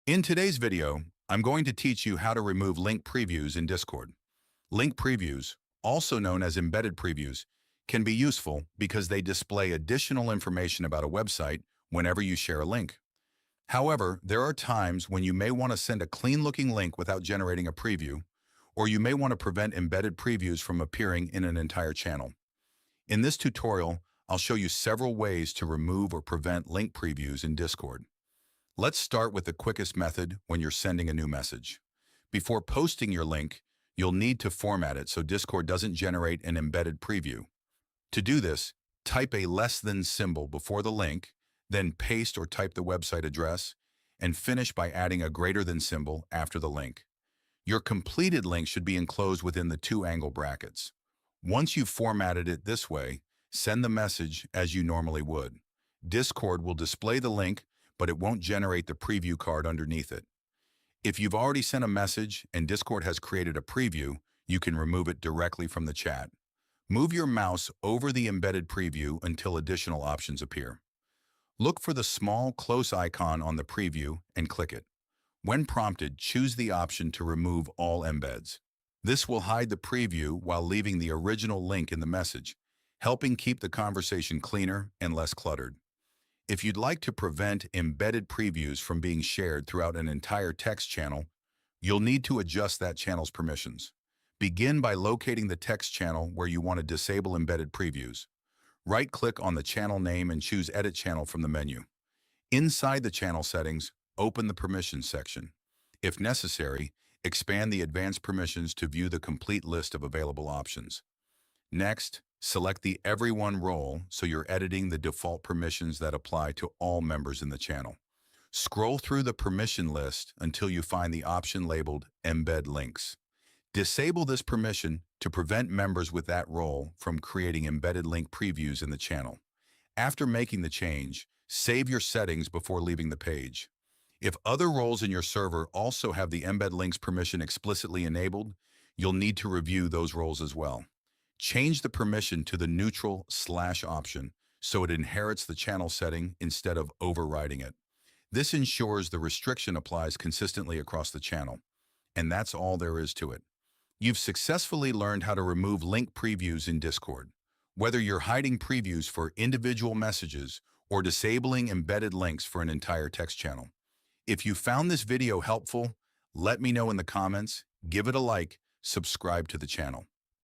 In today's video, I'm going to teach you how to remove link previews in Discord. Link previews, also known as embedded previews, can be useful because they display additional information about a website whenever you share a link. However, there are times when you may want to send a clean-looking link without generating a preview, or you may want to prevent embedded previews from appearing in an entire channel. In this tutorial, I'll show you several ways to remove or prevent link previews in Discord. Let's start with the quickest method when you're sending a new message. Before posting your link, you'll need to format it so Discord doesn't generate an embedded preview. To do this, type a less than symbol before the link, then paste or type the website address, and finish by adding a greater than symbol after the link. Your completed link should be enclosed within the two angle brackets. Once you've formatted it this way, send the message as you normally would. Discord will display the link, but it won't generate the preview card underneath it. If you've already sent a message and Discord has created a preview, you can remove it directly from the chat. Move your mouse over the embedded preview until additional options appear. Look for the small close icon on the preview and click it. When prompted, choose the option to remove all embeds. This will hide the preview while leaving the original link in the message, helping keep the conversation cleaner and less cluttered. If you'd like to prevent embedded previews from being shared throughout an entire text channel, you'll need to adjust that channel's permissions. Begin by locating the text channel where you want to disable embedded previews. Right-click on the channel name and choose Edit Channel from the menu. Inside the channel settings, open the Permissions section. If necessary, expand the Advanced Permissions to view the complete list of available options. Next, select the Everyone role so you're editing the default permissions that apply to all members in the channel. Scroll through the permission list until you find the option labeled Embed Links. Disable this permission to prevent members with that role from creating embedded link previews in the channel. After making the change, save your settings before leaving the page. If other roles in your server also have the Embed Links permission explicitly enabled, you'll need to review those roles as well. Change the permission to the neutral / option so it inherits the channel setting instead of overriding it. This ensures the restriction applies consistently across the channel. And that's all there is to it. You've successfully learned how to remove link previews in Discord. Whether you're hiding previews for individual messages or disabling embedded links for an entire text channel. If you found this video helpful, let me know in the comments, give it a like, subscribe to the channel.